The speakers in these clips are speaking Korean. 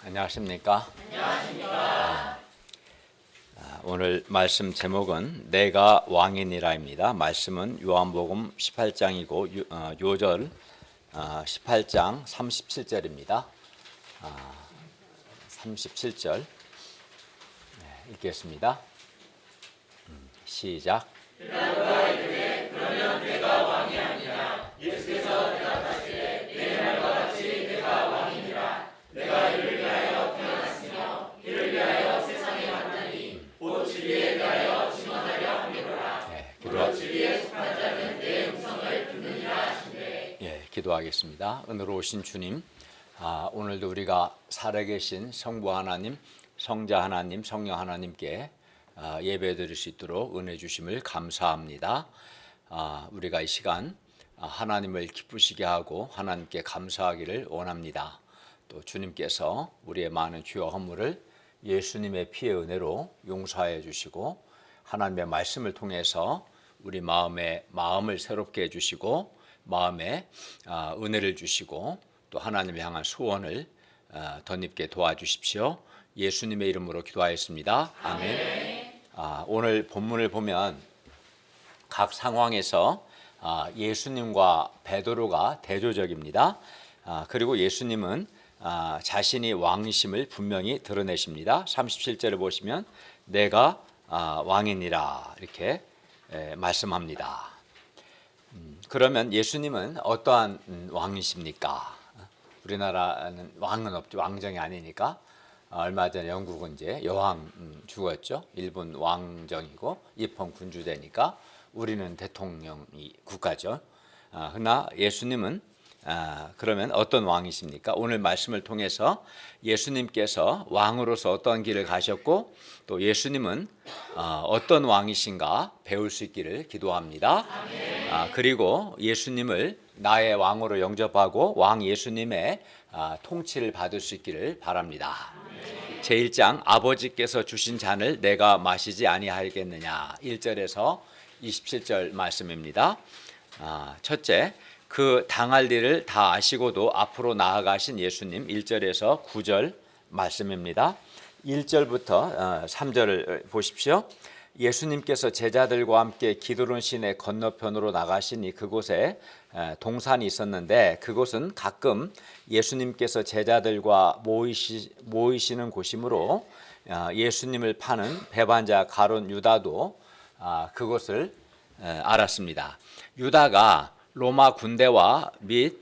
안녕하십니까? 오늘 말씀 제목은 내가 왕이니라입니다. 말씀은 요한복음 18장이고 요절 18장 37절입니다. 37절 읽겠습니다. 시작. 그러면 내가 왕이 아니라 예수께서 대답하시되 내 말과 같이 내가 왕이니라. 내가 이를 위하여 태어났으며 이를 위하여 세상에 왔나니 곧 진리에 대하여 증언하려 함이로라. 곧 진리에 속한 자는 내 음성을 듣느니라 하시되. 기도하겠습니다. 은혜로우신 주님, 오늘도 우리가 살아계신 성부 하나님, 성자 하나님, 성령 하나님께 예배드릴 수 있도록 은혜 주심을 감사합니다. 우리가 이 시간 하나님을 기쁘시게 하고 하나님께 감사하기를 원합니다. 또 주님께서 우리의 많은 죄와 허물을 예수님의 피의 은혜로 용서하여 주시고 하나님의 말씀을 통해서 우리 마음을 새롭게 해주시고 마음에 은혜를 주시고 또 하나님을 향한 소원을 덧입게 도와주십시오. 예수님의 이름으로 기도하였습니다. 아멘. 오늘 본문을 보면 각 상황에서 예수님과 베드로가 대조적입니다. 그리고 예수님은 자신이 왕이심을 분명히 드러내십니다. 37절을 보시면 내가 왕이니라 이렇게 말씀합니다. 그러면 예수님은 어떠한 왕이십니까? 우리나라는 왕은 없죠. 왕정이 아니니까. 얼마 전에 영국은 이제 여왕 죽었죠. 일본 왕정이고 일본 군주제니까 우리는 대통령이 국가죠. 그러나 예수님은 그러면 어떤 왕이십니까? 오늘 말씀을 통해서 예수님께서 왕으로서 어떤 길을 가셨고 또 예수님은 어떤 왕이신가 배울 수 있기를 기도합니다. 그리고 예수님을 나의 왕으로 영접하고 왕 예수님의 통치를 받을 수 있기를 바랍니다. 제1장 아버지께서 주신 잔을 내가 마시지 아니하겠느냐 1절에서 27절 말씀입니다. 첫째, 그 당할 일을 다 아시고도 앞으로 나아가신 예수님 1절에서 9절 말씀입니다. 1절부터 3절을 보십시오. 예수님께서 제자들과 함께 기드론 시내 건너편으로 나가시니 그곳에 동산이 있었는데 그곳은 가끔 예수님께서 제자들과 모이시는 곳이므로 예수님을 파는 배반자 가룟 유다도 그곳을 알았습니다. 유다가 로마 군대와 및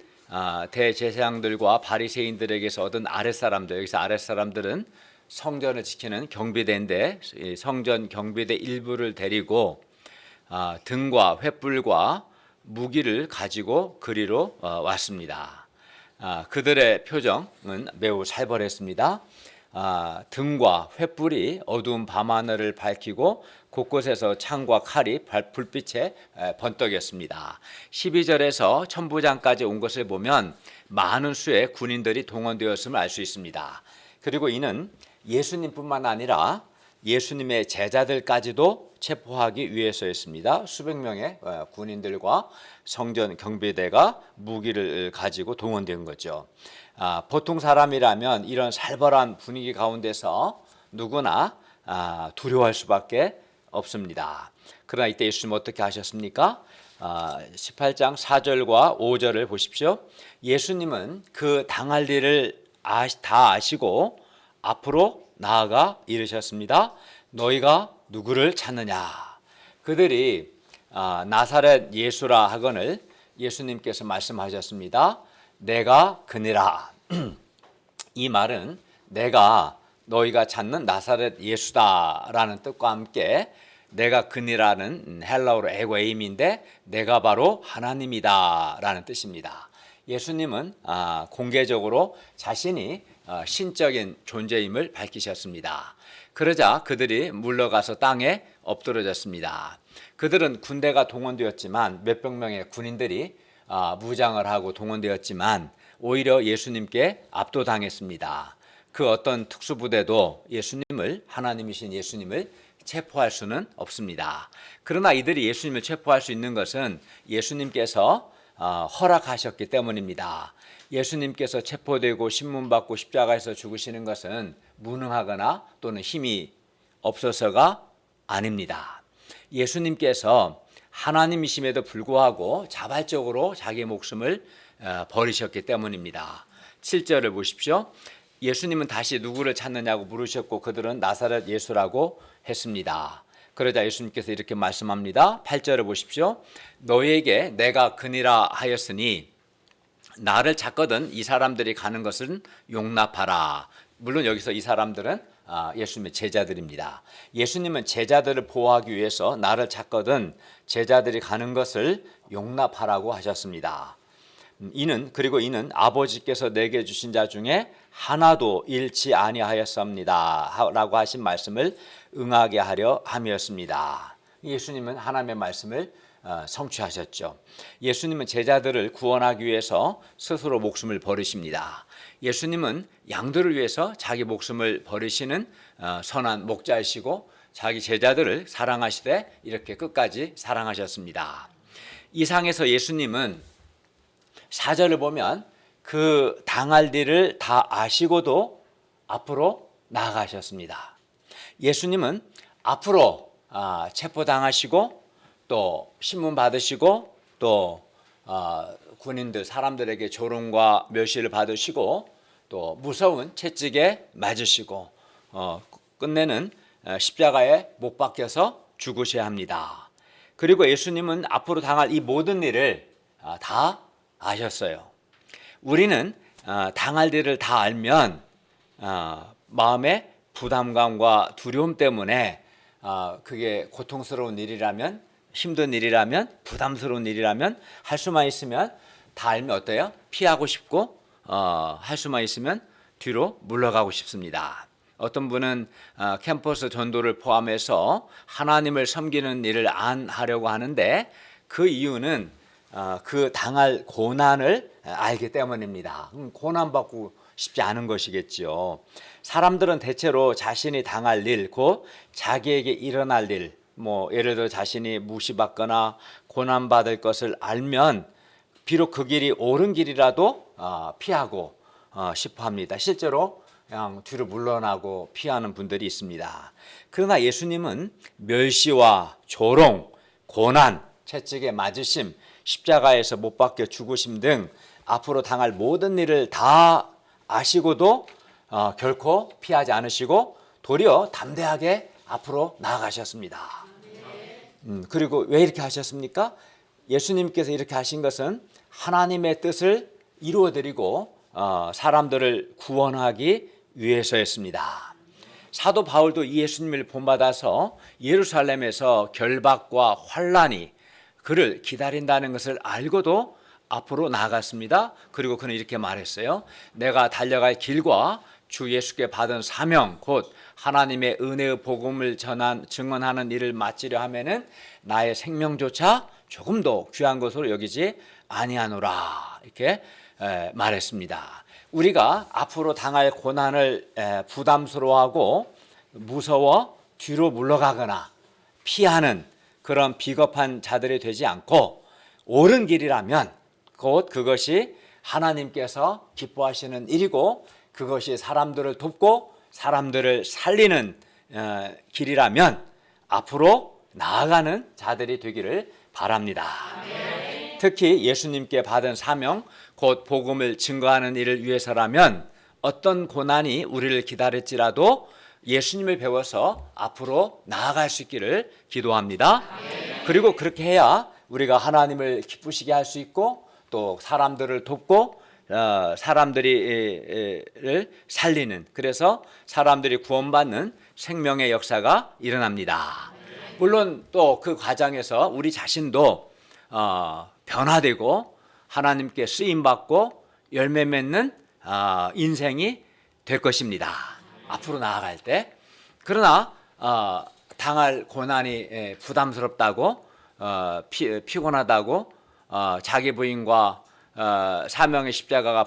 대제사장들과 바리새인들에게서 얻은 아랫사람들, 여기서 아랫사람들은 성전을 지키는 경비대인데 성전 경비대 일부를 데리고 등과 횃불과 무기를 가지고 그리로 왔습니다. 그들의 표정은 매우 살벌했습니다. 등과 횃불이 어두운 밤하늘을 밝히고 곳곳에서 창과 칼이 불빛에 번떡였습니다. 12절에서 천부장까지 온 것을 보면 많은 수의 군인들이 동원되었음을 알 수 있습니다. 그리고 이는 예수님뿐만 아니라 예수님의 제자들까지도 체포하기 위해서였습니다. 수백 명의 군인들과 성전 경비대가 무기를 가지고 동원된 거죠. 보통 사람이라면 이런 살벌한 분위기 가운데서 누구나 두려워할 수밖에 없습니다. 그러나 이때 예수님 어떻게 하셨습니까? 18장 4절과 5절을 보십시오. 예수님은 그 당할 일을 다 아시고 앞으로 나아가 이르셨습니다. 너희가 누구를 찾느냐? 그들이 나사렛 예수라 하거늘 예수님께서 말씀하셨습니다. 내가 그니라. 이 말은 내가 너희가 찾는 나사렛 예수다라는 뜻과 함께 내가 그니라는 헬라어로 에고에임인데 내가 바로 하나님이다라는 뜻입니다. 예수님은 공개적으로 자신이 신적인 존재임을 밝히셨습니다. 그러자 그들이 물러가서 땅에 엎드러졌습니다. 그들은 군대가 동원되었지만 몇백 명의 군인들이 무장을 하고 동원되었지만 오히려 예수님께 압도당했습니다. 그 어떤 특수부대도 예수님을 하나님이신 예수님을 체포할 수는 없습니다. 그러나 이들이 예수님을 체포할 수 있는 것은 예수님께서 허락하셨기 때문입니다. 예수님께서 체포되고 신문받고 십자가에서 죽으시는 것은 무능하거나 또는 힘이 없어서가 아닙니다. 예수님께서 하나님이심에도 불구하고 자발적으로 자기 목숨을 버리셨기 때문입니다. 7절을 보십시오. 예수님은 다시 누구를 찾느냐고 물으셨고 그들은 나사렛 예수라고 했습니다. 그러자 예수님께서 이렇게 말씀합니다. 8절을 보십시오. 너희에게 내가 그니라 하였으니 나를 찾거든 이 사람들이 가는 것은 용납하라. 물론 여기서 이 사람들은 예수님의 제자들입니다. 예수님은 제자들을 보호하기 위해서 나를 찾거든 제자들이 가는 것을 용납하라고 하셨습니다. 그리고 이는 아버지께서 내게 주신 자 중에 하나도 잃지 아니하였습니다 라고 하신 말씀을 응하게 하려 함이었습니다. 예수님은 하나님의 말씀을 성취하셨죠. 예수님은 제자들을 구원하기 위해서 스스로 목숨을 버리십니다. 예수님은 양들을 위해서 자기 목숨을 버리시는 선한 목자이시고 자기 제자들을 사랑하시되 이렇게 끝까지 사랑하셨습니다. 이 상에서 예수님은 4절을 보면 그 당할 일을 다 아시고도 앞으로 나아가셨습니다. 예수님은 앞으로 체포당하시고 또 신문 받으시고 또 군인들 사람들에게 조롱과 멸시를 받으시고 또 무서운 채찍에 맞으시고 끝내는 십자가에 못 박혀서 죽으셔야 합니다. 그리고 예수님은 앞으로 당할 이 모든 일을 다 아셨어요. 우리는 당할 일을 다 알면 마음의 부담감과 두려움 때문에 그게 고통스러운 일이라면 힘든 일이라면 부담스러운 일이라면 할 수만 있으면 다 알면 어때요? 피하고 싶고 할 수만 있으면 뒤로 물러가고 싶습니다. 어떤 분은 캠퍼스 전도를 포함해서 하나님을 섬기는 일을 안 하려고 하는데 그 이유는 그 당할 고난을 알기 때문입니다. 고난받고 싶지 않은 것이겠죠. 사람들은 대체로 자신이 당할 일, 곧 자기에게 일어날 일, 예를 들어 자신이 무시받거나 고난받을 것을 알면 비록 그 길이 옳은 길이라도 피하고 싶어 합니다. 실제로 그냥 뒤로 물러나고 피하는 분들이 있습니다. 그러나 예수님은 멸시와 조롱, 고난, 채찍에 맞으심, 십자가에서 못 박혀 죽으심 등 앞으로 당할 모든 일을 다 아시고도 결코 피하지 않으시고 도리어 담대하게 앞으로 나아가셨습니다. 그리고 왜 이렇게 하셨습니까? 예수님께서 이렇게 하신 것은 하나님의 뜻을 이루어드리고 사람들을 구원하기 위해서였습니다. 사도 바울도 이 예수님을 본받아서 예루살렘에서 결박과 환란이 그를 기다린다는 것을 알고도 앞으로 나아갔습니다. 그리고 그는 이렇게 말했어요. 내가 달려갈 길과 주 예수께 받은 사명 곧 하나님의 은혜의 복음을 증언하는 일을 마치려 하면은 나의 생명조차 조금도 귀한 것으로 여기지 아니하노라 이렇게 말했습니다. 우리가 앞으로 당할 고난을 부담스러워하고 무서워 뒤로 물러가거나 피하는 그런 비겁한 자들이 되지 않고 옳은 길이라면 곧 그것이 하나님께서 기뻐하시는 일이고 그것이 사람들을 돕고 사람들을 살리는 길이라면 앞으로 나아가는 자들이 되기를 바랍니다. 특히 예수님께 받은 사명 곧 복음을 증거하는 일을 위해서라면 어떤 고난이 우리를 기다릴지라도 예수님을 배워서 앞으로 나아갈 수 있기를 기도합니다. 그리고 그렇게 해야 우리가 하나님을 기쁘시게 할 수 있고 또 사람들을 돕고 사람들을 살리는 그래서 사람들이 구원받는 생명의 역사가 일어납니다. 물론 또 그 과정에서 우리 자신도 변화되고 하나님께 쓰임받고 열매 맺는 인생이 될 것입니다. 앞으로 나아갈 때. 그러나 당할 고난이 부담스럽다고 피곤하다고 자기 부인과 사명의 십자가가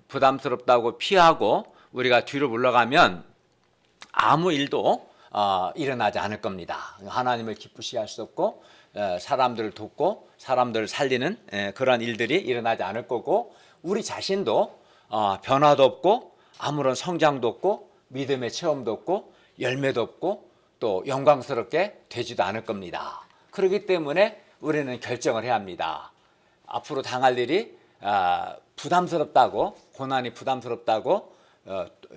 부담스럽다고 피하고 우리가 뒤로 물러가면 아무 일도 일어나지 않을 겁니다. 하나님을 기쁘시게 할 수 없고 사람들을 돕고 사람들을 살리는 그런 일들이 일어나지 않을 거고, 우리 자신도 변화도 없고 아무런 성장도 없고 믿음의 체험도 없고 열매도 없고 또 영광스럽게 되지도 않을 겁니다. 그렇기 때문에 우리는 결정을 해야 합니다. 앞으로 당할 일이 부담스럽다고, 고난이 부담스럽다고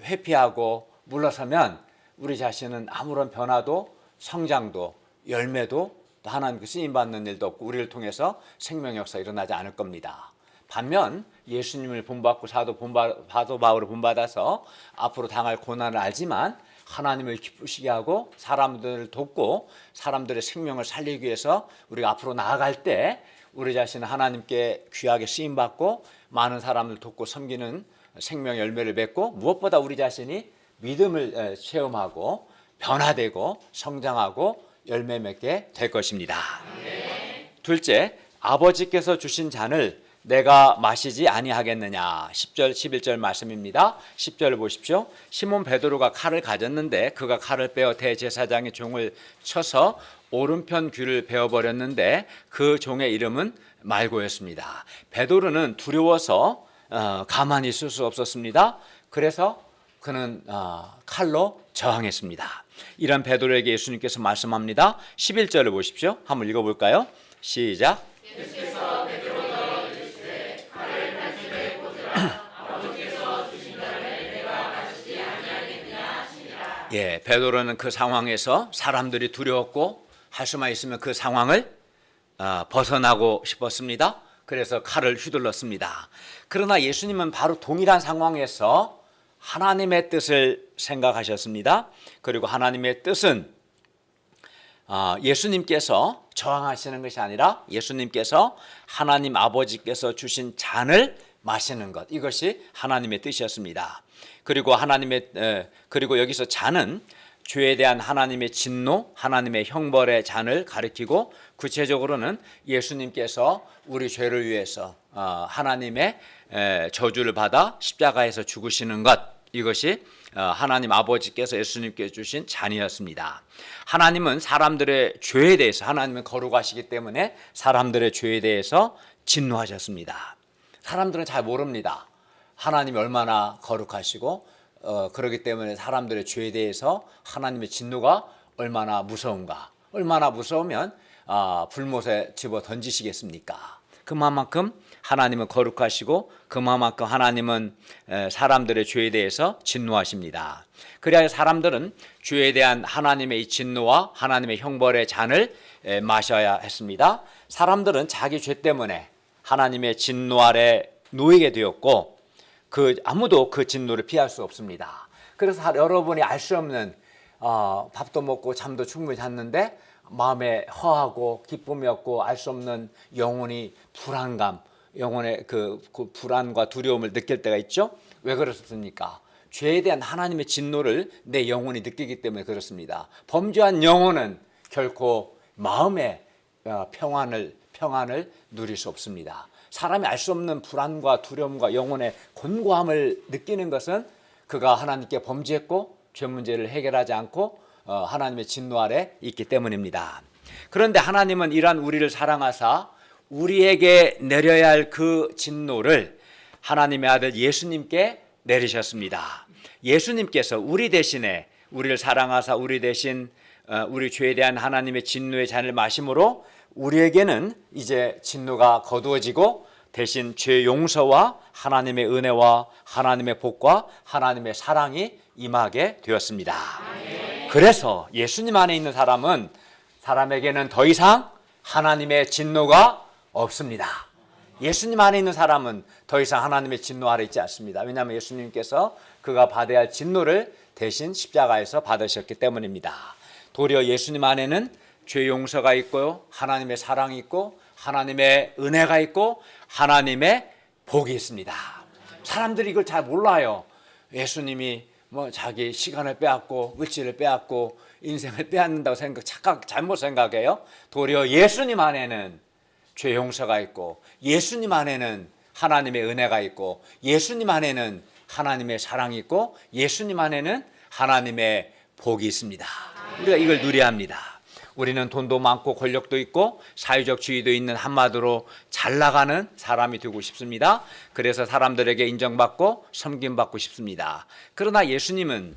회피하고 물러서면 우리 자신은 아무런 변화도 성장도 열매도 또 하나님께 쓰임받는 일도 없고 우리를 통해서 생명 역사 일어나지 않을 겁니다. 반면 예수님을 본받고 사도 바울을 본받아서 앞으로 당할 고난을 알지만 하나님을 기쁘시게 하고 사람들을 돕고 사람들의 생명을 살리기 위해서 우리가 앞으로 나아갈 때 우리 자신은 하나님께 귀하게 쓰임받고 많은 사람을 돕고 섬기는 생명 열매를 맺고, 무엇보다 우리 자신이 믿음을 체험하고 변화되고 성장하고 열매 맺게 될 것입니다. 둘째, 아버지께서 주신 잔을 내가 마시지 아니하겠느냐. 10절 11절 말씀입니다. 10절을 보십시오. 시몬 베드로가 칼을 가졌는데 그가 칼을 빼어 대제사장의 종을 쳐서 오른편 귀를 베어버렸는데 그 종의 이름은 말고였습니다. 베드로는 두려워서 가만히 있을 수 없었습니다. 그래서 그는 칼로 저항했습니다. 이런 베드로에게 예수님께서 말씀합니다. 11절을 보십시오. 한번 읽어볼까요? 시작. 예수께서 베드로가 이르시되 칼을 단숨에 꽂으라. 아버지께서 주신 잔을 내가 마시지 아니하겠느냐 하시니라. 예, 베드로는 그 상황에서 사람들이 두려웠고 할 수만 있으면 그 상황을 벗어나고 싶었습니다. 그래서 칼을 휘둘렀습니다. 그러나 예수님은 바로 동일한 상황에서 하나님의 뜻을 생각하셨습니다. 그리고 하나님의 뜻은 예수님께서 저항하시는 것이 아니라 예수님께서 하나님 아버지께서 주신 잔을 마시는 것, 이것이 하나님의 뜻이었습니다. 그리고 여기서 잔은 죄에 대한 하나님의 진노, 하나님의 형벌의 잔을 가리키고, 구체적으로는 예수님께서 우리 죄를 위해서 하나님의 저주를 받아 십자가에서 죽으시는 것, 이것이 하나님 아버지께서 예수님께 주신 잔이었습니다. 하나님은 사람들의 죄에 대해서, 하나님은 거룩하시기 때문에 사람들의 죄에 대해서 진노하셨습니다. 사람들은 잘 모릅니다. 하나님이 얼마나 거룩하시고 그렇기 때문에 사람들의 죄에 대해서 하나님의 진노가 얼마나 무서운가. 얼마나 무서우면 불못에 집어 던지시겠습니까? 그만큼 하나님은 거룩하시고 그만큼 하나님은 사람들의 죄에 대해서 진노하십니다. 그래야 사람들은 죄에 대한 하나님의 이 진노와 하나님의 형벌의 잔을 마셔야 했습니다. 사람들은 자기 죄 때문에 하나님의 진노 아래 놓이게 되었고 아무도 그 진노를 피할 수 없습니다. 그래서 여러분이 알 수 없는 밥도 먹고 잠도 충분히 잤는데 마음에 허하고 기쁨이 없고 알 수 없는 영혼이 불안감, 영혼의 그 불안과 두려움을 느낄 때가 있죠. 왜 그렇습니까? 죄에 대한 하나님의 진노를 내 영혼이 느끼기 때문에 그렇습니다. 범죄한 영혼은 결코 마음의 평안을 누릴 수 없습니다. 사람이 알 수 없는 불안과 두려움과 영혼의 곤고함을 느끼는 것은 그가 하나님께 범죄했고 죄 문제를 해결하지 않고 하나님의 진노 아래 있기 때문입니다. 그런데 하나님은 이러한 우리를 사랑하사 우리에게 내려야 할 그 진노를 하나님의 아들 예수님께 내리셨습니다. 예수님께서 우리 대신에 우리를 사랑하사 우리 대신 우리 죄에 대한 하나님의 진노의 잔을 마심으로 우리에게는 이제 진노가 거두어지고 대신 죄 용서와 하나님의 은혜와 하나님의 복과 하나님의 사랑이 임하게 되었습니다. 그래서 예수님 안에 있는 사람에게는 더 이상 하나님의 진노가 없습니다. 예수님 안에 있는 사람은 더 이상 하나님의 진노 아래 있지 않습니다. 왜냐하면 예수님께서 그가 받아야 할 진노를 대신 십자가에서 받으셨기 때문입니다. 도리어 예수님 안에는 죄 용서가 있고요, 하나님의 사랑이 있고 하나님의 은혜가 있고 하나님의 복이 있습니다. 사람들이 이걸 잘 몰라요. 예수님이 자기 시간을 빼앗고 물질을 빼앗고 인생을 빼앗는다고 잘못 생각해요. 도리어 예수님 안에는 죄 용서가 있고 예수님 안에는 하나님의 은혜가 있고 예수님 안에는 하나님의 사랑이 있고 예수님 안에는 하나님의 복이 있습니다. 우리가 이걸 누려야 합니다. 우리는 돈도 많고 권력도 있고 사회적 지위도 있는, 한마디로 잘 나가는 사람이 되고 싶습니다. 그래서 사람들에게 인정받고 섬김받고 싶습니다. 그러나 예수님은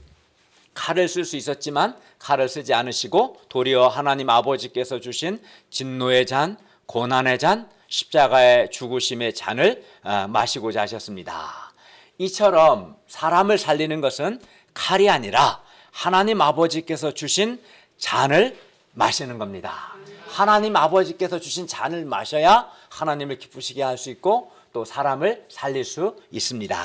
칼을 쓸 수 있었지만 칼을 쓰지 않으시고 도리어 하나님 아버지께서 주신 진노의 잔, 고난의 잔, 십자가의 죽으심의 잔을 마시고자 하셨습니다. 이처럼 사람을 살리는 것은 칼이 아니라 하나님 아버지께서 주신 잔을 마시는 겁니다. 하나님 아버지께서 주신 잔을 마셔야 하나님을 기쁘시게 할 수 있고 또 사람을 살릴 수 있습니다.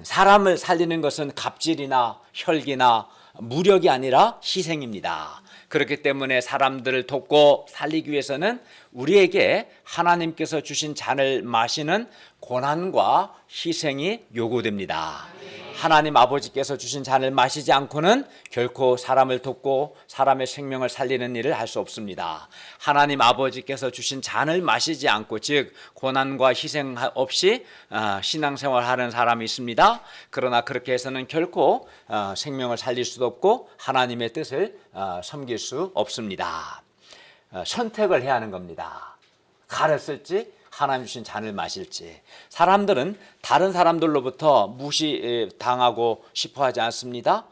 사람을 살리는 것은 갑질이나 혈기나 무력이 아니라 희생입니다. 그렇기 때문에 사람들을 돕고 살리기 위해서는 우리에게 하나님께서 주신 잔을 마시는 고난과 희생이 요구됩니다. 하나님 아버지께서 주신 잔을 마시지 않고는 결코 사람을 돕고 사람의 생명을 살리는 일을 할 수 없습니다. 하나님 아버지께서 주신 잔을 마시지 않고, 즉 고난과 희생 없이 신앙생활하는 사람이 있습니다. 그러나 그렇게 해서는 결코 생명을 살릴 수도 없고 하나님의 뜻을 섬길 수 없습니다. 선택을 해야 하는 겁니다. 칼을 쓸지 하나님 주신 잔을 마실지. 사람들은 다른 사람들로부터 무시당하고 싶어 하지 않습니다.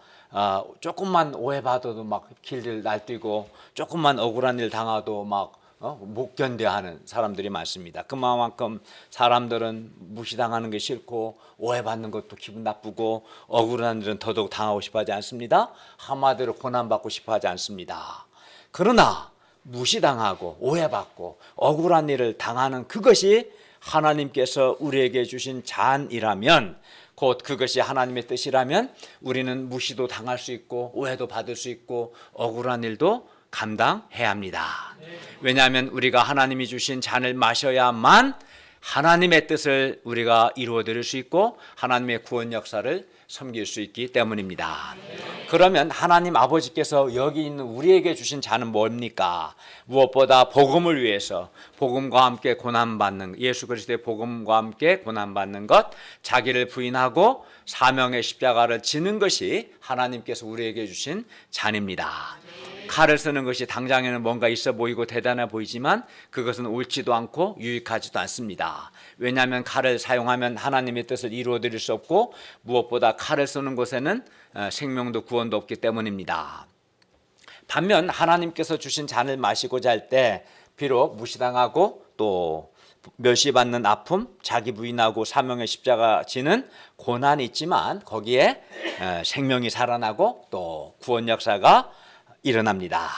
조금만 오해받아도 막 길을 날뛰고 조금만 억울한 일 당해도 막 못 견뎌하는 사람들이 많습니다. 그만큼 사람들은 무시당하는 게 싫고 오해받는 것도 기분 나쁘고 억울한 일은 더더욱 당하고 싶어 하지 않습니다. 한마디로 고난받고 싶어 하지 않습니다. 그러나 무시당하고 오해받고 억울한 일을 당하는 그것이 하나님께서 우리에게 주신 잔이라면, 곧 그것이 하나님의 뜻이라면 우리는 무시도 당할 수 있고 오해도 받을 수 있고 억울한 일도 감당해야 합니다. 왜냐하면 우리가 하나님이 주신 잔을 마셔야만 하나님의 뜻을 우리가 이루어 드릴 수 있고 하나님의 구원 역사를 섬길 수 있기 때문입니다. 그러면 하나님 아버지께서 여기 있는 우리에게 주신 잔은 뭡니까? 무엇보다 복음을 위해서, 복음과 함께 고난받는, 예수 그리스도의 복음과 함께 고난받는 것, 자기를 부인하고 사명의 십자가를 지는 것이 하나님께서 우리에게 주신 잔입니다. 칼을 쓰는 것이 당장에는 뭔가 있어 보이고 대단해 보이지만 그것은 옳지도 않고 유익하지도 않습니다. 왜냐하면 칼을 사용하면 하나님의 뜻을 이루어 드릴 수 없고 무엇보다 칼을 쓰는 곳에는 생명도 구원도 없기 때문입니다. 반면 하나님께서 주신 잔을 마시고자 할 때 비록 무시당하고 또 멸시받는 아픔, 자기 부인하고 사명의 십자가 지는 고난이 있지만 거기에 생명이 살아나고 또 구원 역사가 일어납니다.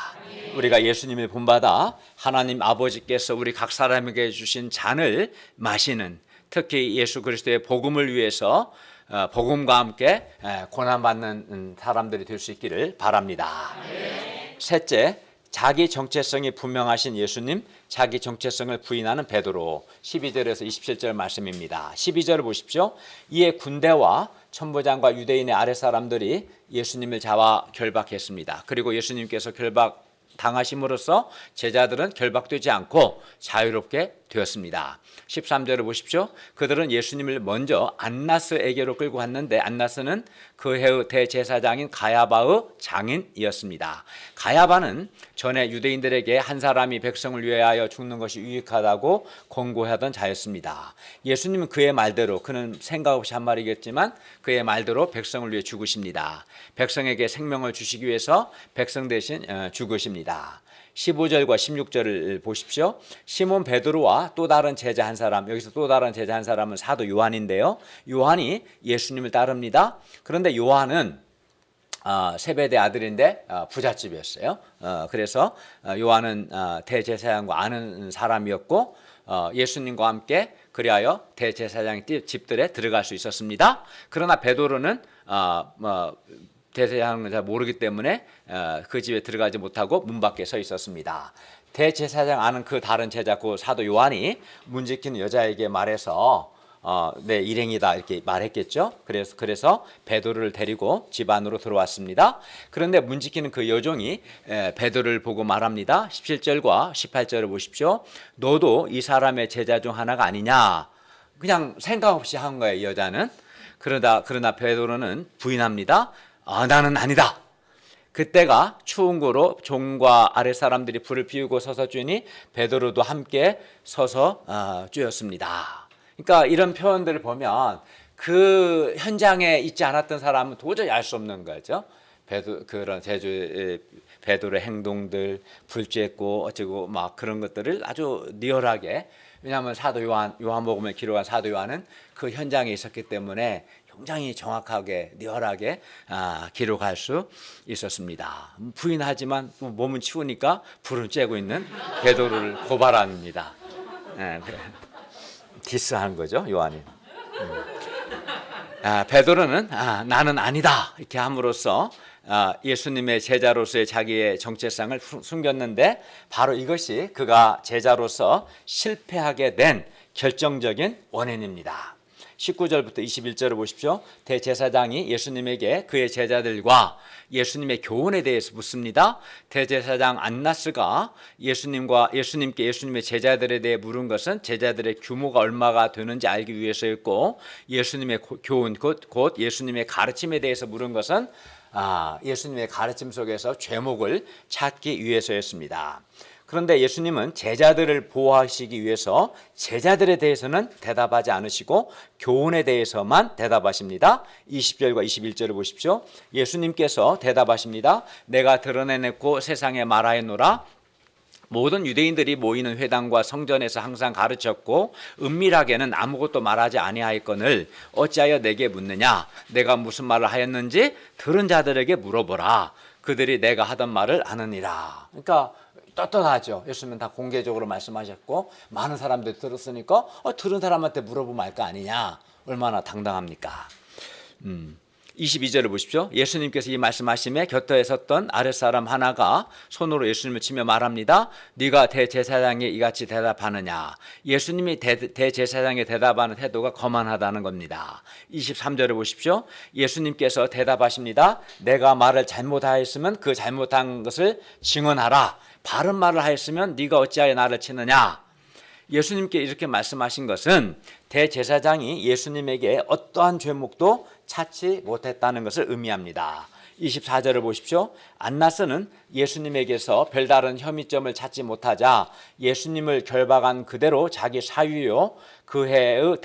우리가 예수님을 본받아 하나님 아버지께서 우리 각 사람에게 주신 잔을 마시는, 특히 예수 그리스도의 복음을 위해서 복음과 함께 고난받는 사람들이 될 수 있기를 바랍니다. 셋째, 자기 정체성이 분명하신 예수님, 자기 정체성을 부인하는 베드로. 12절에서 27절 말씀입니다. 12절을 보십시오. 이에 군대와 천부장과 유대인의 아랫사람들이 예수님을 잡아 결박했습니다. 그리고 예수님께서 결박당하심으로써 제자들은 결박되지 않고 자유롭게 되었습니다. 13절을 보십시오. 그들은 예수님을 먼저 안나스에게로 끌고 갔는데 안나스는 그 해의 대제사장인 가야바의 장인이었습니다. 가야바는 전에 유대인들에게 한 사람이 백성을 위하여 죽는 것이 유익하다고 권고하던 자였습니다. 예수님은 그의 말대로, 그는 생각 없이 한 말이겠지만 그의 말대로 백성을 위해 죽으십니다. 백성에게 생명을 주시기 위해서 백성 대신 죽으십니다. 15절과 16절을 보십시오. 시몬 베드로와 또 다른 제자 한 사람, 여기서 또 다른 제자 한 사람은 사도 요한인데요. 요한이 예수님을 따릅니다. 그런데 요한은 세베대 아들인데 부잣집이었어요. 그래서 요한은 대제사장과 아는 사람이었고 예수님과 함께 그리하여 대제사장 집들에 들어갈 수 있었습니다. 그러나 베드로는 대제사장은 잘 모르기 때문에 그 집에 들어가지 못하고 문 밖에 서 있었습니다. 대제사장 아는 그 다른 제자, 그 사도 요한이 문 지키는 여자에게 말해서 네, 일행이다 이렇게 말했겠죠. 그래서 베드로를 데리고 집 안으로 들어왔습니다. 그런데 문 지키는 그 여종이 베드로를 보고 말합니다. 17절과 18절을 보십시오. 너도 이 사람의 제자 중 하나가 아니냐. 그냥 생각 없이 한 거예요, 이 여자는. 그러나 베드로는 부인합니다. 나는 아니다. 그때가 추운 거로 종과 아랫 사람들이 불을 피우고 서서 쬐니 베드로도 함께 서서 쬐었습니다. 그러니까 이런 표현들을 보면 그 현장에 있지 않았던 사람은 도저히 알 수 없는 거죠. 그런 베드로의 행동들, 불 쬐고 어쩌고 막 그런 것들을 아주 리얼하게, 왜냐하면 사도 요한복음에 기록한 사도 요한은 그 현장에 있었기 때문에 굉장히 정확하게 리얼하게 기록할 수 있었습니다. 부인하지만 몸은 추우니까 불을 쬐고 있는 베드로를 고발합니다. 디스하는 거죠, 요한이. 베드로는 나는 아니다 이렇게 함으로써 예수님의 제자로서의 자기의 정체성을 숨겼는데, 바로 이것이 그가 제자로서 실패하게 된 결정적인 원인입니다. 19절부터 21절을 보십시오. 대제사장이 예수님에게 그의 제자들과 예수님의 교훈에 대해서 묻습니다. 대제사장 안나스가 예수님께 예수님의 제자들에 대해 물은 것은 제자들의 규모가 얼마가 되는지 알기 위해서였고, 예수님의 교훈 곧 예수님의 가르침에 대해서 물은 것은 예수님의 가르침 속에서 죄목을 찾기 위해서였습니다. 그런데 예수님은 제자들을 보호하시기 위해서 제자들에 대해서는 대답하지 않으시고 교훈에 대해서만 대답하십니다. 20절과 21절을 보십시오. 예수님께서 대답하십니다. 내가 드러내놓고 세상에 말하였노라. 모든 유대인들이 모이는 회당과 성전에서 항상 가르쳤고 은밀하게는 아무것도 말하지 아니하였거늘 어찌하여 내게 묻느냐? 내가 무슨 말을 하였는지 들은 자들에게 물어보라. 그들이 내가 하던 말을 아느니라. 그러니까 떳떳하죠. 예수님은 다 공개적으로 말씀하셨고 많은 사람들이 들었으니까 들은 사람한테 물어보면 알 거 아니냐. 얼마나 당당합니까? 22절을 보십시오. 예수님께서 이 말씀하심에 곁에 섰던 아랫사람 하나가 손으로 예수님을 치며 말합니다. 네가 대제사장에 이같이 대답하느냐. 예수님이 대제사장에 대답하는 태도가 거만하다는 겁니다. 23절을 보십시오. 예수님께서 대답하십니다. 내가 말을 잘못하였으면 그 잘못한 것을 증언하라. 바른 말을 하였으면 네가 어찌하여 나를 치느냐. 예수님께 이렇게 말씀하신 것은 대제사장이 예수님에게 어떠한 죄목도 찾지 못했다는 것을 의미합니다. 24절을 보십시오. 안나스는 예수님에게서 별다른 혐의점을 찾지 못하자 예수님을 결박한 그대로 자기 사위요 그 해의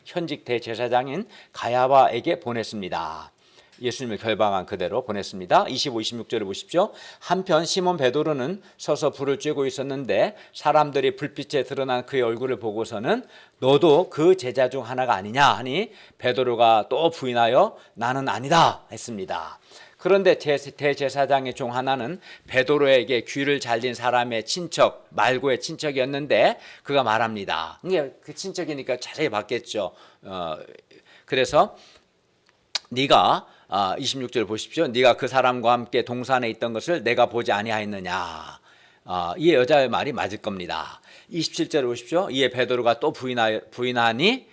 현직 대제사장인 가야바에게 보냈습니다. 예수님을 결박한 그대로 보냈습니다. 25, 26절을 보십시오. 한편 시몬 베드로는 서서 불을 쬐고 있었는데 사람들이 불빛에 드러난 그의 얼굴을 보고서는 너도 그 제자 중 하나가 아니냐 하니 베드로가 또 부인하여 나는 아니다 했습니다. 그런데 대제사장의 종 하나는 베드로에게 귀를 잘린 사람의 친척 말고의 친척이었는데 그가 말합니다. 이게 그 친척이니까 자세히 봤겠죠. 그래서 네가 26절 보십시오. 네가 그 사람과 함께 동산에 있던 것을 내가 보지 아니하였느냐. 이 여자의 말이 맞을 겁니다. 27절 보십시오. 이에 베드로가 또 부인하니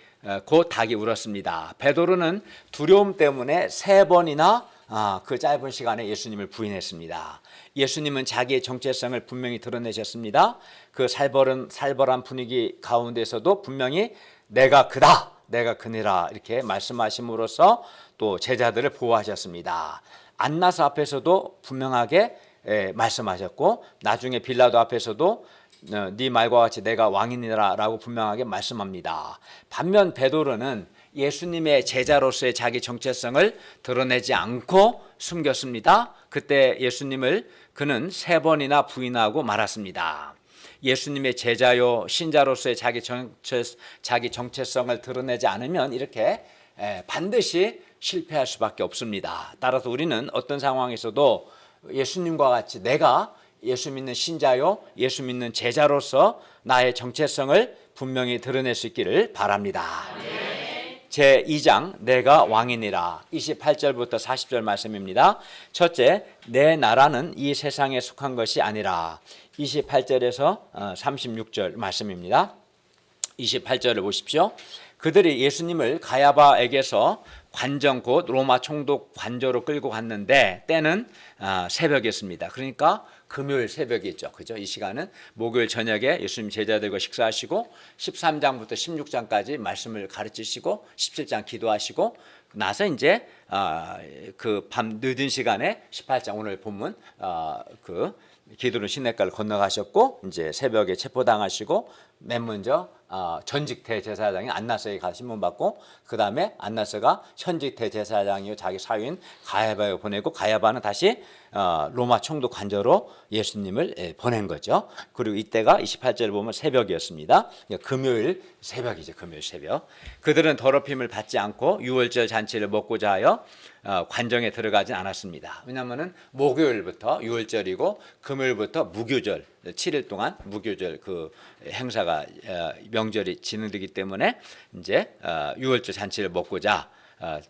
곧 닭이 울었습니다. 베드로는 두려움 때문에 3번이나 그 짧은 시간에 예수님을 부인했습니다. 예수님은 자기의 정체성을 분명히 드러내셨습니다. 그 살벌한 분위기 가운데서도 분명히 내가 그다, 내가 그니라 이렇게 말씀하심으로써 또 제자들을 보호하셨습니다. 안나스 앞에서도 분명하게 말씀하셨고 나중에 빌라도 앞에서도 네 말과 같이 내가 왕이니라 라고 분명하게 말씀합니다. 반면 베드로는 예수님의 제자로서의 자기 정체성을 드러내지 않고 숨겼습니다. 그때 예수님을 그는 3번이나 부인하고 말았습니다. 예수님의 제자요 신자로서의 자기 정체성을 드러내지 않으면 이렇게 반드시 실패할 수밖에 없습니다. 따라서 우리는 어떤 상황에서도 예수님과 같이 내가 예수 믿는 신자요 예수 믿는 제자로서 나의 정체성을 분명히 드러낼 수 있기를 바랍니다. 제2장 내가 왕이니라 28절부터 40절 말씀입니다. 첫째, 내 나라는 이 세상에 속한 것이 아니라 28절에서 36절 말씀입니다. 28절을 보십시오. 그들이 예수님을 가야바에게서 관정 곧 로마 총독 관저로 끌고 갔는데 때는 새벽이었습니다. 그러니까 금요일 새벽이죠. 그죠? 이 시간은 목요일 저녁에 예수님 제자들과 식사하시고 13장부터 16장까지 말씀을 가르치시고 17장 기도하시고 나서 이제 그 밤 늦은 시간에 18장 오늘 본문 그 기도로 시냇가를 건너가셨고 이제 새벽에 체포당하시고 맨 먼저 전직 대제사장인 안나스에게 가 신문받고 그 다음에 안나스가 현직 대제사장이요 자기 사위인 가야바에 보내고 가야바는 다시 로마 총독 관저로 예수님을 보낸 거죠. 그리고 이때가 28절을 보면 새벽이었습니다. 금요일 새벽이죠. 금요일 새벽. 그들은 더럽힘을 받지 않고 유월절 잔치를 먹고자 하여 관정에 들어가진 않았습니다. 왜냐하면은 목요일부터 유월절이고 금요일부터 무교절 7일 동안 무교절 그 행사가 명절이 진행되기 때문에 이제 유월절 잔치를 먹고자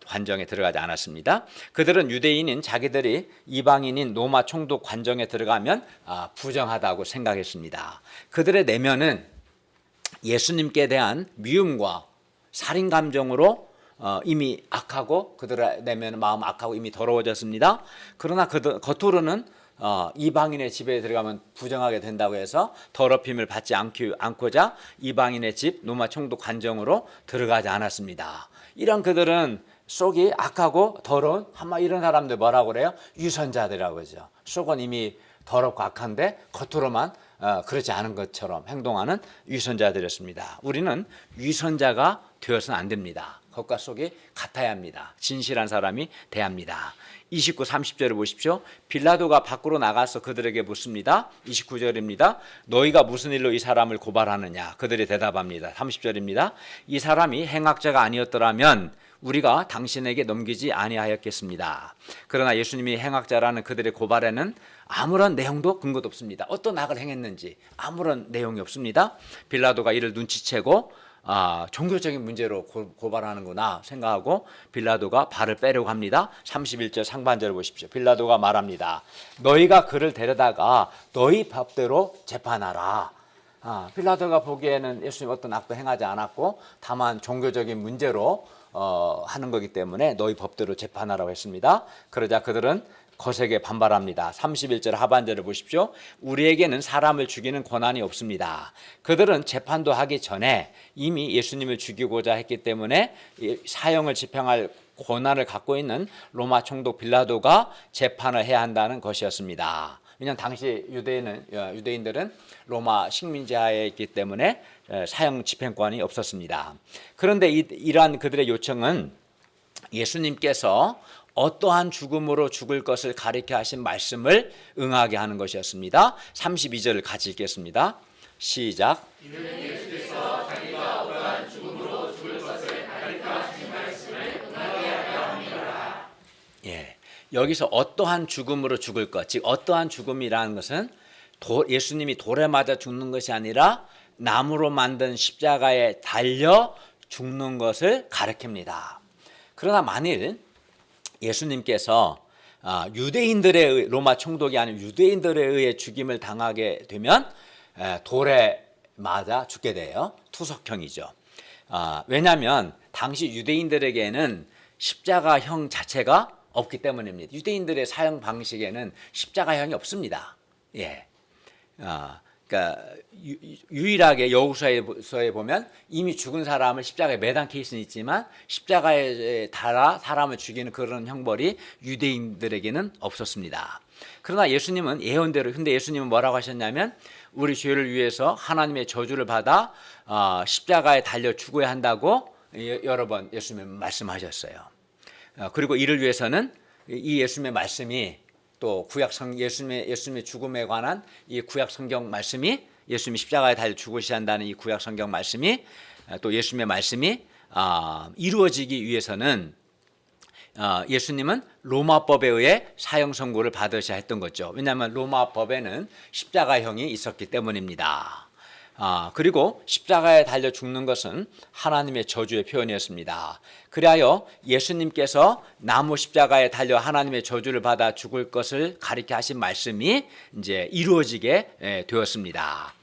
관정에 들어가지 않았습니다. 그들은 유대인인 자기들이 이방인인 로마 총독 관정에 들어가면 부정하다고 생각했습니다. 그들의 내면은 예수님께 대한 미움과 살인 감정으로 이미 악하고 그들의 내면은 마음 악하고 이미 더러워졌습니다. 그러나 겉으로는 이방인의 집에 들어가면 부정하게 된다고 해서 더럽힘을 받지 않고자 이방인의 집 로마 총독 관정으로 들어가지 않았습니다. 이런 그들은 속이 악하고 더러운 한마 이런 사람들 뭐라고 그래요? 유선자들이라고 그러죠. 속은 이미 더럽고 악한데 겉으로만 그렇지 않은 것처럼 행동하는 유선자들이었습니다. 우리는 유선자가 되어서는 안 됩니다. 겉과 속이 같아야 합니다. 진실한 사람이 돼야 합니다. 29, 30절을 보십시오. 빌라도가 밖으로 나가서 그들에게 묻습니다. 29절입니다. 너희가 무슨 일로 이 사람을 고발하느냐? 그들이 대답합니다. 30절입니다. 이 사람이 행악자가 아니었더라면 우리가 당신에게 넘기지 아니하였겠습니다. 그러나 예수님이 행악자라는 그들의 고발에는 아무런 내용도 근거도 없습니다. 어떤 악을 행했는지 아무런 내용이 없습니다. 빌라도가 이를 눈치채고 종교적인 문제로 고발하는구나 생각하고 빌라도가 발을 빼려고 합니다. 31절 상반절을 보십시오. 빌라도가 말합니다. 너희가 그를 데려다가 너희 법대로 재판하라. 빌라도가 보기에는 예수님 어떤 악도 행하지 않았고 다만 종교적인 문제로 하는 거기 때문에 너희 법대로 재판하라고 했습니다. 그러자 그들은 거세게 반발합니다. 31절 하반절을 보십시오. 우리에게는 사람을 죽이는 권한이 없습니다. 그들은 재판도 하기 전에 이미 예수님을 죽이고자 했기 때문에 사형을 집행할 권한을 갖고 있는 로마 총독 빌라도가 재판을 해야 한다는 것이었습니다. 왜냐하면 당시 유대인들은 로마 식민지하에 있기 때문에 사형 집행권이 없었습니다. 그런데 이러한 그들의 요청은 예수님께서 어떠한 죽음으로 죽을 것을 가리켜 하신 말씀을 응하게 하는 것이었습니다. 32절을 같이 읽겠습니다. 시작. 이는 예수께서 자기가 어떠한 죽음으로 죽을 것을 가리켜 하신 말씀을 응하게 하려 함이라. 여기서 어떠한 죽음으로 죽을 것, 즉 어떠한 죽음이라는 것은 예수님이 돌에 맞아 죽는 것이 아니라 나무로 만든 십자가에 달려 죽는 것을 가리킵니다. 그러나 만일 예수님께서 유대인들의 로마 총독이 아닌 유대인들에 의해 죽임을 당하게 되면 돌에 맞아 죽게 돼요. 투석형이죠. 왜냐하면 당시 유대인들에게는 십자가형 자체가 없기 때문입니다. 유대인들의 사형 방식에는 십자가형이 없습니다. 그러니까 유일하게 여호수아에 보면 이미 죽은 사람을 십자가에 매단 케이스는 있지만 십자가에 달아 사람을 죽이는 그런 형벌이 유대인들에게는 없었습니다. 그러나 예수님은 예언대로 근데 예수님은 뭐라고 하셨냐면 우리 죄를 위해서 하나님의 저주를 받아 십자가에 달려 죽어야 한다고 여러 번 예수님은 말씀하셨어요. 그리고 이를 위해서는 이 예수님의 말씀이 또 예수님의 죽음에 관한 이 구약 성경 말씀이 예수님이 십자가에 달려 죽으셔야 한다는 이 구약 성경 말씀이 또 예수님의 말씀이 이루어지기 위해서는 예수님은 로마법에 의해 사형 선고를 받으셔야 했던 거죠. 왜냐하면 로마법에는 십자가형이 있었기 때문입니다. 그리고 십자가에 달려 죽는 것은 하나님의 저주의 표현이었습니다. 그리하여 예수님께서 나무 십자가에 달려 하나님의 저주를 받아 죽을 것을 가리켜 하신 말씀이 이제 이루어지게 되었습니다.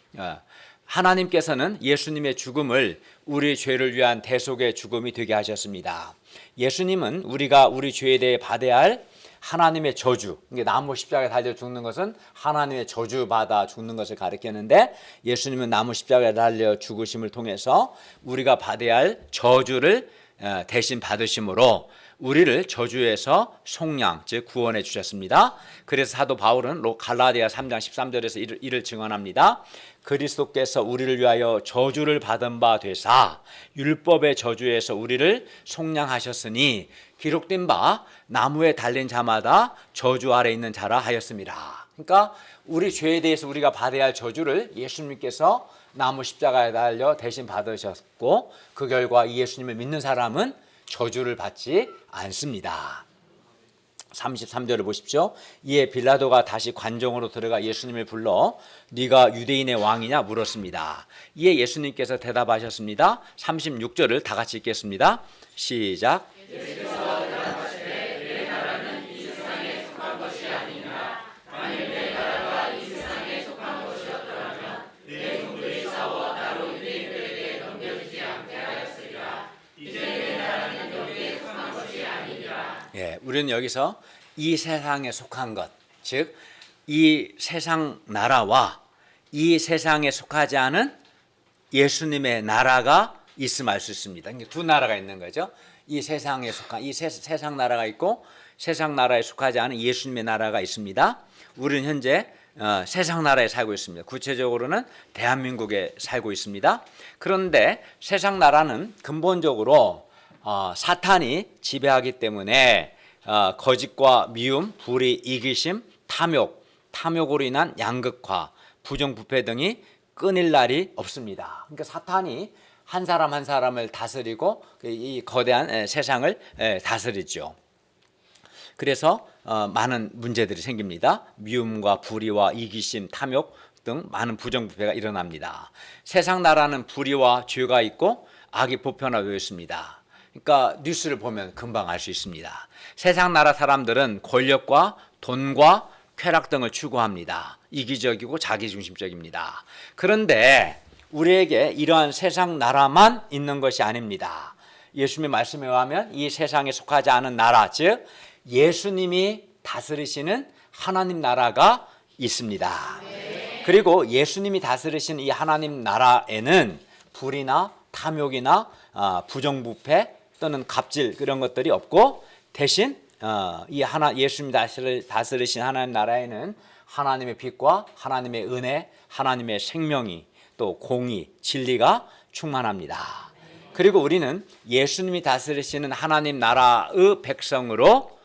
하나님께서는 예수님의 죽음을 우리 죄를 위한 대속의 죽음이 되게 하셨습니다. 예수님은 우리가 우리 죄에 대해 받아야 할 하나님의 저주, 나무 십자가에 달려 죽는 것은 하나님의 저주 받아 죽는 것을 가리키는데, 예수님은 나무 십자가에 달려 죽으심을 통해서 우리가 받아야 할 저주를 대신 받으심으로 우리를 저주에서 속량, 즉 구원해 주셨습니다. 그래서 사도 바울은 갈라디아 3장 13절에서 이를 증언합니다. 그리스도께서 우리를 위하여 저주를 받은 바 되사 율법의 저주에서 우리를 속량하셨으니 기록된 바 나무에 달린 자마다 저주 아래 있는 자라 하였습니다. 그러니까 우리 죄에 대해서 우리가 받아야 할 저주를 예수님께서 나무 십자가에 달려 대신 받으셨고, 그 결과 이 예수님을 믿는 사람은 저주를 받지 않습니다. 33절을 보십시오. 이에 빌라도가 다시 관정으로 들어가 예수님을 불러 네가 유대인의 왕이냐 물었습니다. 이에 예수님께서 대답하셨습니다. 36절을 다 같이 읽겠습니다. 시작. 예, 우리는 여기서 이 세상에 속한 것, 즉 이 세상 나라와 이 세상에 속하지 않은 예수님의 나라가 있음 알 수 있습니다. 두 나라가 있는 거죠. 이 세상에 속한 이 세상 나라가 있고, 세상 나라에 속하지 않은 예수님의 나라가 있습니다. 우리는 현재 세상 나라에 살고 있습니다. 구체적으로는 대한민국에 살고 있습니다. 그런데 세상 나라는 근본적으로 사탄이 지배하기 때문에 거짓과 미움, 불의, 이기심, 탐욕으로 인한 양극화, 부정부패 등이 끊일 날이 없습니다. 그러니까 사탄이 한 사람 한 사람을 다스리고 이 거대한 세상을 다스리죠. 그래서 많은 문제들이 생깁니다. 미움과 불의와 이기심, 탐욕 등 많은 부정부패가 일어납니다. 세상 나라는 불의와 죄가 있고 악이 보편화되어 있습니다. 그러니까 뉴스를 보면 금방 알 수 있습니다. 세상 나라 사람들은 권력과 돈과 쾌락 등을 추구합니다. 이기적이고 자기중심적입니다. 그런데 우리에게 이러한 세상 나라만 있는 것이 아닙니다. 예수님의 말씀에 의하면 이 세상에 속하지 않은 나라, 즉 예수님이 다스리시는 하나님 나라가 있습니다. 그리고 예수님이 다스리시는 이 하나님 나라에는 불이나 탐욕이나 부정부패 또는 갑질 그런 것들이 없고, 대신 예수님이 다스리신 하나님 나라에는 하나님의 빛과 하나님의 은혜, 하나님의 생명이, 또 공의, 진리가 충만합니다. 그리고 우리는 예수님이 다스리시는 하나님 나라의 백성으로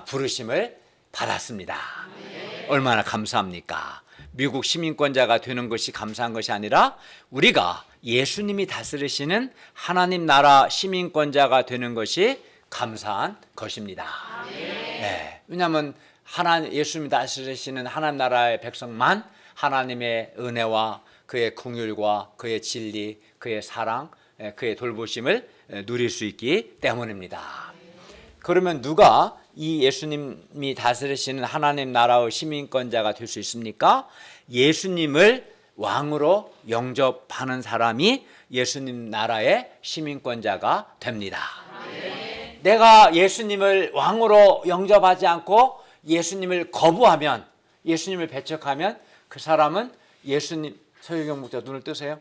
부르심을 받았습니다. 얼마나 감사합니까? 미국 시민권자가 되는 것이 감사한 것이 아니라 우리가 예수님이 다스리시는 하나님 나라 시민권자가 되는 것이 감사한 것입니다. 네, 왜냐하면 예수님이 다스리시는 하나님 나라의 백성만 하나님의 은혜와 그의 긍휼과 그의 진리, 그의 사랑, 그의 돌보심을 누릴 수 있기 때문입니다. 그러면 누가 이 예수님이 다스리시는 하나님 나라의 시민권자가 될 수 있습니까? 예수님을 왕으로 영접하는 사람이 예수님 나라의 시민권자가 됩니다. 내가 예수님을 왕으로 영접하지 않고 예수님을 거부하면, 예수님을 배척하면 그 사람은 예수님, 서유경 목사 눈을 뜨세요.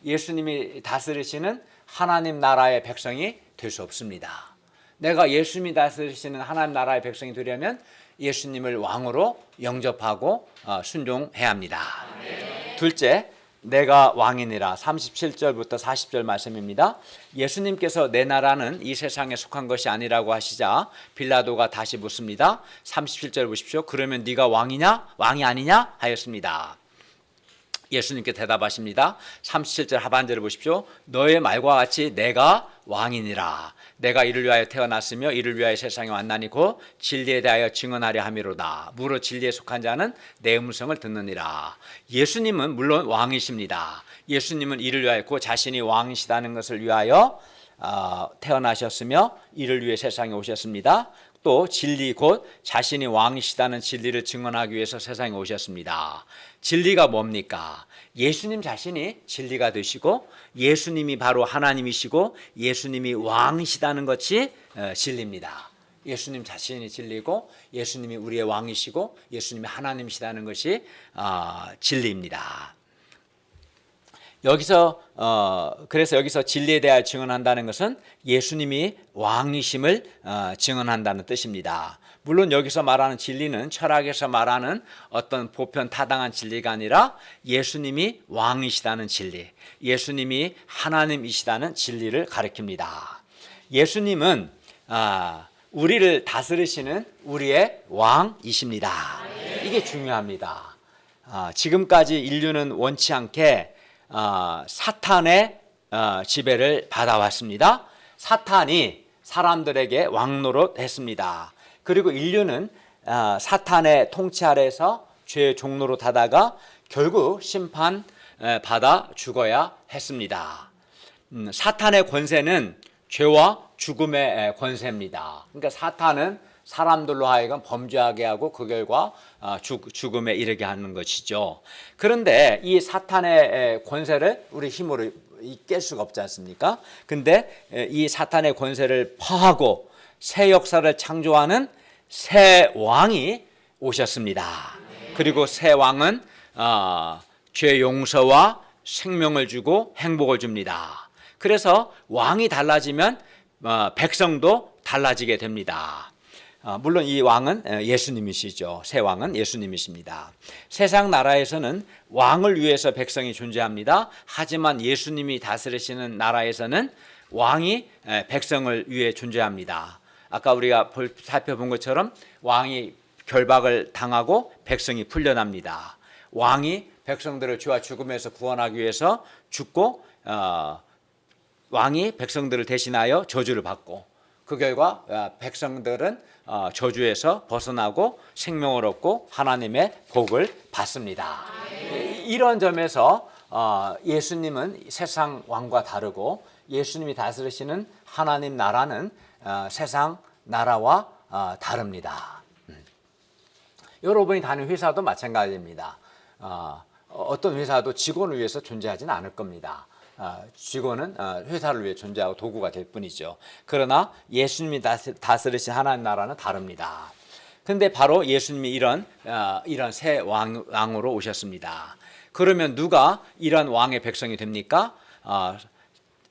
예수님이 다스리시는 하나님 나라의 백성이 될 수 없습니다. 내가 예수님이 다스리시는 하나님 나라의 백성이 되려면 예수님을 왕으로 영접하고 순종해야 합니다. 둘째, 내가 왕이니라. 37절부터 40절 말씀입니다. 예수님께서 내 나라는 이 세상에 속한 것이 아니라고 하시자 빌라도가 다시 묻습니다. 37절 보십시오. 그러면 네가 왕이냐? 왕이 아니냐? 하였습니다. 예수님께 대답하십니다. 37절 하반절을 보십시오. 너의 말과 같이 내가 왕이니라. 내가 이를 위하여 태어났으며 이를 위하여 세상에 왔나니 곧 진리에 대하여 증언하려 함이로다. 무릇 진리에 속한 자는 내 음성을 듣느니라. 예수님은 물론 왕이십니다. 예수님은 이를 위하여 그 자신이 왕이시다는 것을 위하여 태어나셨으며 이를 위해 세상에 오셨습니다. 또 진리 곧 자신이 왕이시다는 진리를 증언하기 위해서 세상에 오셨습니다. 진리가 뭡니까? 예수님 자신이 진리가 되시고 예수님이 바로 하나님이시고 예수님이 왕이시다는 것이 진리입니다. 예수님 자신이 진리고 예수님이 우리의 왕이시고 예수님이 하나님이시다는 것이 진리입니다. 그래서 여기서 진리에 대하여 증언한다는 것은 예수님이 왕이심을 증언한다는 뜻입니다. 물론 여기서 말하는 진리는 철학에서 말하는 어떤 보편 타당한 진리가 아니라 예수님이 왕이시다는 진리, 예수님이 하나님이시다는 진리를 가리킵니다. 예수님은 우리를 다스리시는 우리의 왕이십니다. 이게 중요합니다. 지금까지 인류는 원치 않게 사탄의 지배를 받아왔습니다. 사탄이 사람들에게 왕노릇 했습니다. 그리고 인류는 사탄의 통치 아래에서 죄의 종노릇 하다가 결국 심판 받아 죽어야 했습니다. 사탄의 권세는 죄와 죽음의 권세입니다. 그러니까 사탄은 사람들로 하여금 범죄하게 하고 그 결과 죽음에 이르게 하는 것이죠. 그런데 이 사탄의 권세를 우리 힘으로 깰 수가 없지 않습니까? 근데 이 사탄의 권세를 파하고 새 역사를 창조하는 새 왕이 오셨습니다. 그리고 새 왕은 죄 용서와 생명을 주고 행복을 줍니다. 그래서 왕이 달라지면 백성도 달라지게 됩니다. 물론 이 왕은 예수님이시죠. 새 왕은 예수님이십니다. 세상 나라에서는 왕을 위해서 백성이 존재합니다. 하지만 예수님이 다스리시는 나라에서는 왕이 백성을 위해 존재합니다. 아까 우리가 살펴본 것처럼 왕이 결박을 당하고 백성이 풀려납니다. 왕이 백성들을 죄와 죽음에서 구원하기 위해서 죽고 왕이 백성들을 대신하여 저주를 받고 그 결과 백성들은 저주에서 벗어나고 생명을 얻고 하나님의 복을 받습니다. 이런 점에서 예수님은 세상 왕과 다르고 예수님이 다스리시는 하나님 나라는 세상 나라와 다릅니다. 여러분이 다니는 회사도 마찬가지입니다. 어떤 회사도 직원을 위해서 존재하지는 않을 겁니다. 직원은 회사를 위해 존재하고 도구가 될 뿐이죠. 그러나 예수님이 다스리신 하나님 나라는 다릅니다. 그런데 바로 예수님이 이런 새 왕으로 오셨습니다. 그러면 누가 이런 왕의 백성이 됩니까?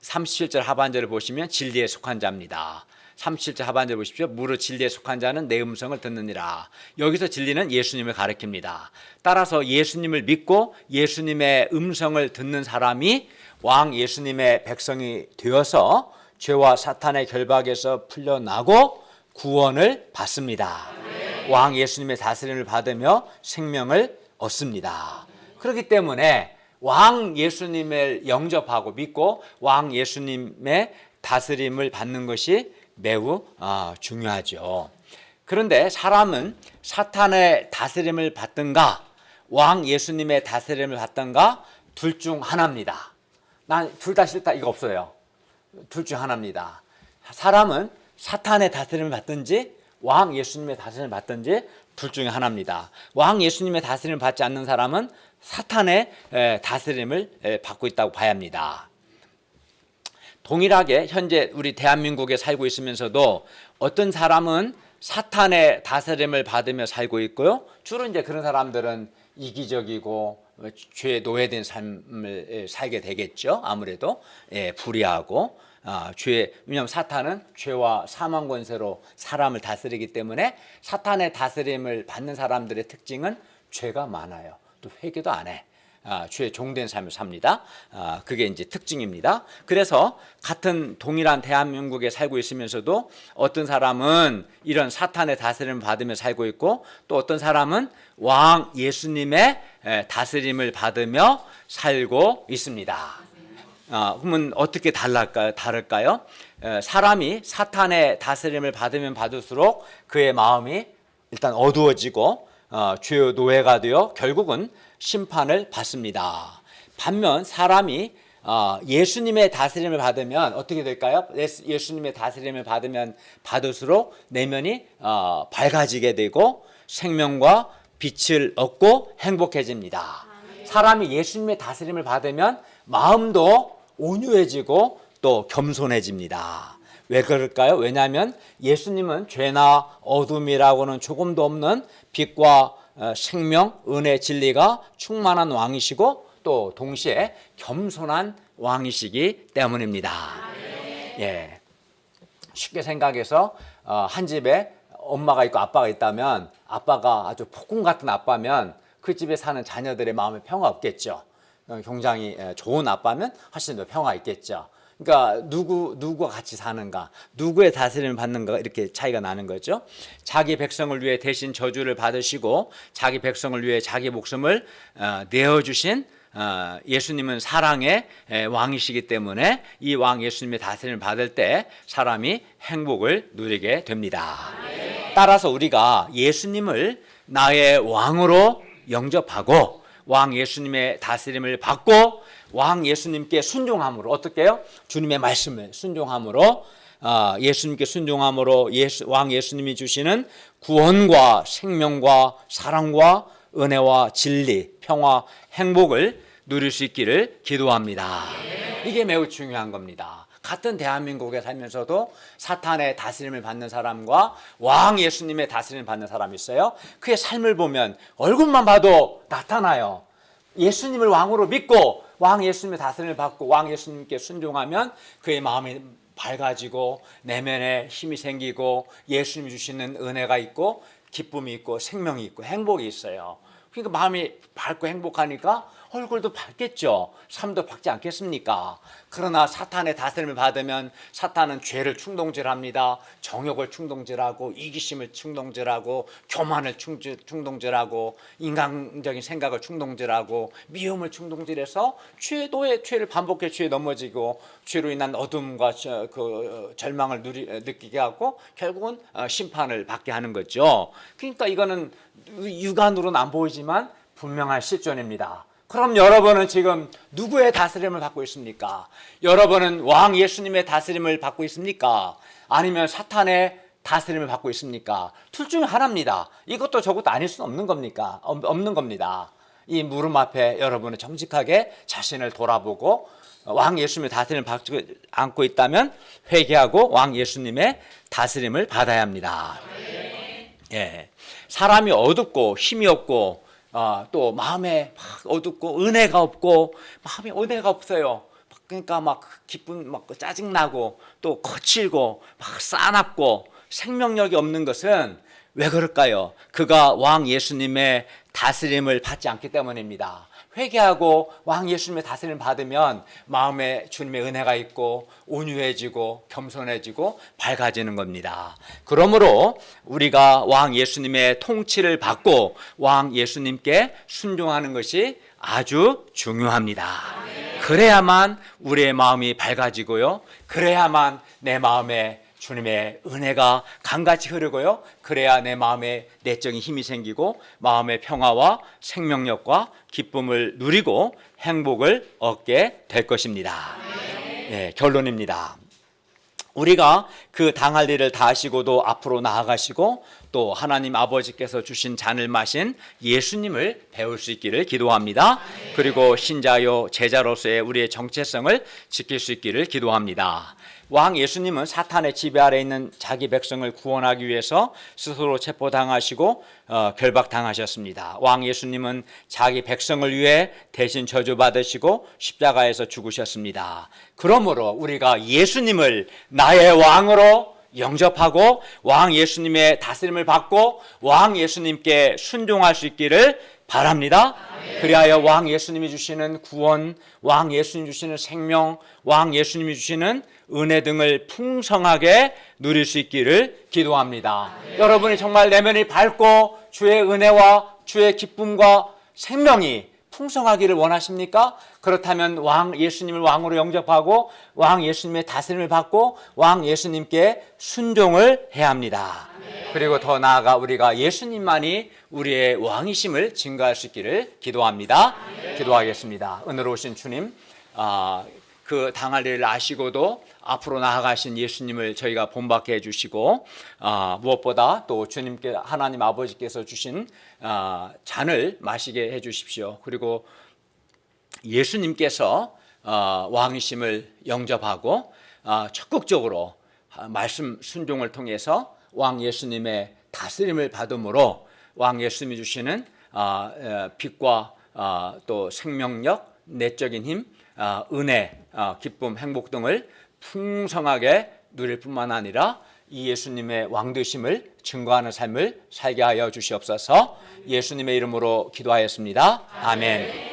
37절 하반절을 보시면 진리에 속한 자입니다. 37절 하반절 보십시오. 무릇 진리에 속한 자는 내 음성을 듣느니라. 여기서 진리는 예수님을 가리킵니다. 따라서 예수님을 믿고 예수님의 음성을 듣는 사람이 왕 예수님의 백성이 되어서 죄와 사탄의 결박에서 풀려나고 구원을 받습니다. 왕 예수님의 다스림을 받으며 생명을 얻습니다. 그렇기 때문에 왕 예수님을 영접하고 믿고 왕 예수님의 다스림을 받는 것이 매우 중요하죠. 그런데 사람은 사탄의 다스림을 받든가 왕 예수님의 다스림을 받든가 둘 중 하나입니다. 난 둘 다 싫다 이거 없어요. 둘 중 하나입니다. 사람은 사탄의 다스림을 받든지 왕 예수님의 다스림을 받든지 둘 중에 하나입니다. 왕 예수님의 다스림을 받지 않는 사람은 사탄의 다스림을 받고 있다고 봐야 합니다. 동일하게 현재 우리 대한민국에 살고 있으면서도 어떤 사람은 사탄의 다스림을 받으며 살고 있고요. 주로 이제 그런 사람들은 이기적이고 죄에 노예된 삶을 살게 되겠죠. 아무래도 불의하고 왜냐하면 사탄은 죄와 사망 권세로 사람을 다스리기 때문에 사탄의 다스림을 받는 사람들의 특징은 죄가 많아요. 또 회개도 안 해. 죄에 종된 삶을 삽니다. 그게 이제 특징입니다. 그래서 같은 동일한 대한민국에 살고 있으면서도 어떤 사람은 이런 사탄의 다스림을 받으며 살고 있고 또 어떤 사람은 왕 예수님의 다스림을 받으며 살고 있습니다. 그러면 어떻게 다를까요? 사람이 사탄의 다스림을 받으면 받을수록 그의 마음이 일단 어두워지고 죄의 노예가 되어 결국은 심판을 받습니다. 반면 사람이 예수님의 다스림을 받으면 어떻게 될까요? 예수님의 다스림을 받으면 받을수록 내면이 밝아지게 되고 생명과 빛을 얻고 행복해집니다. 사람이 예수님의 다스림을 받으면 마음도 온유해지고 또 겸손해집니다. 왜 그럴까요? 왜냐하면 예수님은 죄나 어둠이라고는 조금도 없는 빛과 생명, 은혜, 진리가 충만한 왕이시고 또 동시에 겸손한 왕이시기 때문입니다. 예. 쉽게 생각해서 한 집에 엄마가 있고 아빠가 있다면 아빠가 아주 폭군 같은 아빠면 그 집에 사는 자녀들의 마음에 평화 없겠죠. 굉장히 좋은 아빠면 훨씬 더 평화 있겠죠. 그러니까 누구와 같이 사는가, 누구의 다스림을 받는가 이렇게 차이가 나는 거죠. 자기 백성을 위해 대신 저주를 받으시고 자기 백성을 위해 자기 목숨을 내어주신 예수님은 사랑의 왕이시기 때문에 이 왕 예수님의 다스림을 받을 때 사람이 행복을 누리게 됩니다. 따라서 우리가 예수님을 나의 왕으로 영접하고 왕 예수님의 다스림을 받고 왕 예수님께 순종함으로 어떻게 해요? 주님의 말씀을 순종함으로 예수님께 순종함으로 왕 예수님이 주시는 구원과 생명과 사랑과 은혜와 진리, 평화, 행복을 누릴 수 있기를 기도합니다. 이게 매우 중요한 겁니다. 같은 대한민국에 살면서도 사탄의 다스림을 받는 사람과 왕 예수님의 다스림을 받는 사람이 있어요. 그의 삶을 보면 얼굴만 봐도 나타나요. 예수님을 왕으로 믿고 왕 예수님의 다스림을 받고 왕 예수님께 순종하면 그의 마음이 밝아지고 내면에 힘이 생기고 예수님이 주시는 은혜가 있고 기쁨이 있고 생명이 있고 행복이 있어요. 그러니까 마음이 밝고 행복하니까 얼굴도 밝겠죠. 삶도 밝지 않겠습니까? 그러나 사탄의 다스림을 받으면 사탄은 죄를 충동질합니다. 정욕을 충동질하고 이기심을 충동질하고 교만을 충동질하고 인간적인 생각을 충동질하고 미움을 충동질해서 죄를 반복해 죄에 넘어지고 죄로 인한 어둠과 그 절망을 느끼게 하고 결국은 심판을 받게 하는 거죠. 그러니까 이거는 육안으로는 안 보이지만 분명한 실존입니다. 그럼 여러분은 지금 누구의 다스림을 받고 있습니까? 여러분은 왕 예수님의 다스림을 받고 있습니까? 아니면 사탄의 다스림을 받고 있습니까? 둘 중에 하나입니다. 이것도 저것도 아닐 수는 없는 겁니다. 이 물음 앞에 여러분은 정직하게 자신을 돌아보고 왕 예수님의 다스림을 받지 않고 있다면 회개하고 왕 예수님의 다스림을 받아야 합니다. 예. 사람이 어둡고 힘이 없고 또 마음에 막 어둡고 은혜가 없고 마음에 은혜가 없어요. 그러니까 막 기분 막 짜증나고 또 거칠고 막 싸납고 생명력이 없는 것은 왜 그럴까요? 그가 왕 예수님의 다스림을 받지 않기 때문입니다. 회개하고 왕 예수님의 다스림을 받으면 마음에 주님의 은혜가 있고 온유해지고 겸손해지고 밝아지는 겁니다. 그러므로 우리가 왕 예수님의 통치를 받고 왕 예수님께 순종하는 것이 아주 중요합니다. 그래야만 우리의 마음이 밝아지고요. 그래야만 내 마음에 주님의 은혜가 강같이 흐르고요. 그래야 내 마음에 내적인 힘이 생기고 마음의 평화와 생명력과 기쁨을 누리고 행복을 얻게 될 것입니다. 네, 결론입니다. 우리가 그 당할 일을 다 하시고도 앞으로 나아가시고 또 하나님 아버지께서 주신 잔을 마신 예수님을 배울 수 있기를 기도합니다. 그리고 신자요 제자로서의 우리의 정체성을 지킬 수 있기를 기도합니다. 왕 예수님은 사탄의 지배 아래 있는 자기 백성을 구원하기 위해서 스스로 체포당하시고 결박당하셨습니다. 왕 예수님은 자기 백성을 위해 대신 저주받으시고 십자가에서 죽으셨습니다. 그러므로 우리가 예수님을 나의 왕으로 영접하고 왕 예수님의 다스림을 받고 왕 예수님께 순종할 수 있기를 바랍니다. 그리하여 왕 예수님이 주시는 구원, 왕 예수님이 주시는 생명, 왕 예수님이 주시는 은혜 등을 풍성하게 누릴 수 있기를 기도합니다. 여러분이 정말 내면이 밝고 주의 은혜와 주의 기쁨과 생명이 풍성하기를 원하십니까? 그렇다면 왕 예수님을 왕으로 영접하고 왕 예수님의 다스림을 받고 왕 예수님께 순종을 해야 합니다. 그리고 더 나아가 우리가 예수님만이 우리의 왕이심을 증거할 수 있기를 기도합니다. 기도하겠습니다. 은혜로우신 주님, 그 당할 일을 아시고도 앞으로 나아가신 예수님을 저희가 본받게 해주시고 무엇보다 또 주님께 하나님 아버지께서 주신 잔을 마시게 해주십시오. 그리고 예수님께서 왕이심을 영접하고 적극적으로 말씀 순종을 통해서 왕 예수님의 다스림을 받음으로 왕 예수님이 주시는 빛과 또 생명력, 내적인 힘, 은혜, 기쁨, 행복 등을 풍성하게 누릴 뿐만 아니라 이 예수님의 왕되심을 증거하는 삶을 살게 하여 주시옵소서. 예수님의 이름으로 기도하였습니다. 아멘.